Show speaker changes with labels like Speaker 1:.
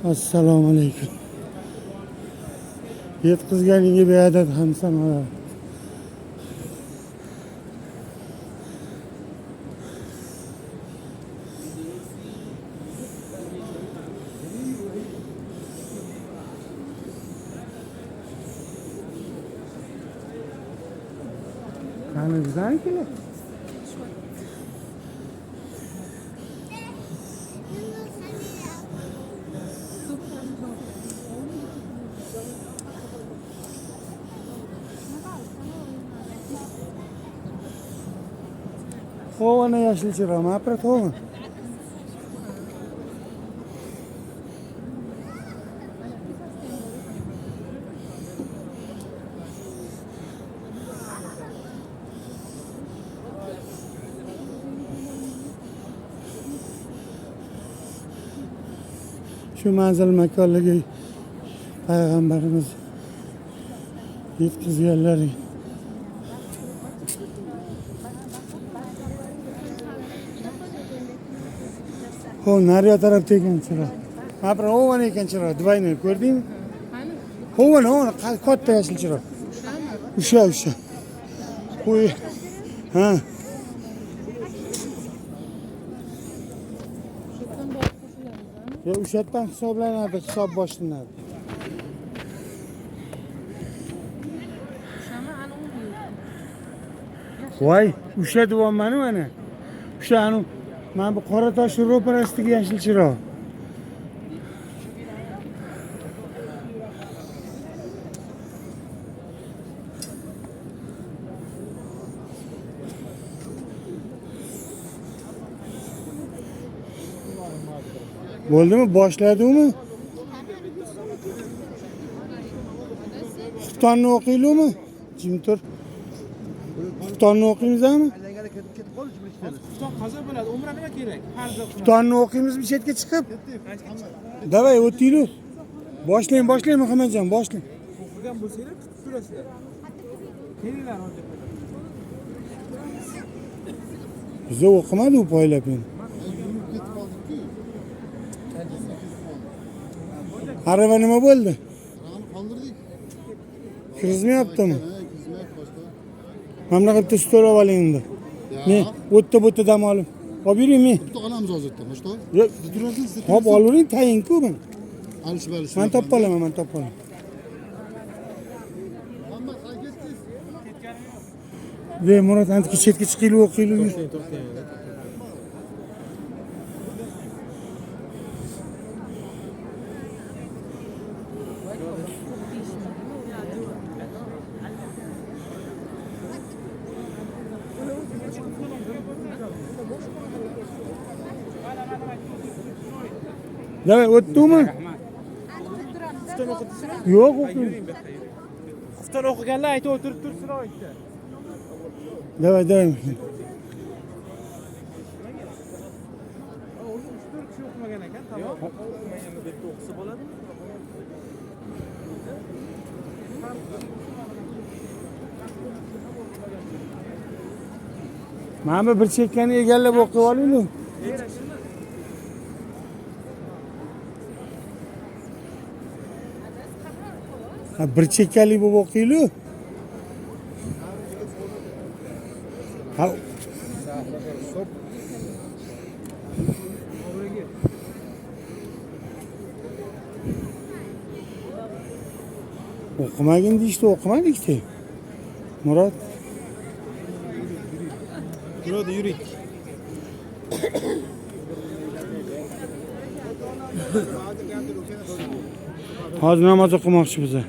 Speaker 1: Assalomu alaykum. Yetkazganingga beadad ham sanolar. Qani bizdan kelar. Hovana yashilchiroq, ma'prat hovan. Şu manzil makonligi payg'ambarimiz yetkazganlar. O naryo tarafda ekan chiroq. Ma'prat hovan ekan chiroq, Dubayni ko'rdingmi? Hovan, katta yashil chiroq. O'sha. Qo'y. Ha. Ya o'shatdan hisoblanadi, hisob boshlanadi. Voy, o'sha deyapman mana. O'sha mana bu qora tosh ro'parasidagi yashil chiroq. Bo'ldimi? Boshladingmi? Xuftonni o'qiylikmi? Jim tur. Xuftonni o'qiymizmi?
Speaker 2: Xufton qazo bo'ladi. Umra nima kerak?
Speaker 1: Xuftonni o'qiymizmi chetga chiqib? Davay o'tiylik. Boshlang Muhammadjon, boshlang.
Speaker 2: O'qigan bo'lsanglar kutib turasizlar. Kelinglar hozir.
Speaker 1: Biz o'qimadi u poylab endi. Araba nima bo'ldi?
Speaker 3: Qoldirdik.
Speaker 1: Kirgizmayaptimi? Mana bitta stol olib oling endi. Ne? O'tda dam olib. Olib yuringmi?
Speaker 3: Bitta olamiz hozirda, boshqa.
Speaker 1: Yo'q,
Speaker 3: Turasiz.
Speaker 1: hop olavering, tayinku men.
Speaker 3: Alishib.
Speaker 1: Men topolaman. Ve Murat anti chetga chiqaylik, o'qiylik. Davay, o'tdingmi?
Speaker 2: Xufton o'qidingizmi?
Speaker 1: Yo'q, o'qiyman.
Speaker 2: Xufton o'qiganlar aytib o'tirib tursinlar oyda.
Speaker 1: Davay.
Speaker 2: O'zi 3-4 kishi o'qimagan ekan, tamom. O'qimaganni bitta o'qisa bo'ladimi?
Speaker 1: Mana bir chekkani egallab o'qib olaylik. Ha, bir chekkali bo'lib o'qiylik. Ha. O'qimagin deyishdi, o'qimadik-ku. Murat.
Speaker 2: Yuring.
Speaker 1: Hozir namoz o'qimoqchi biza.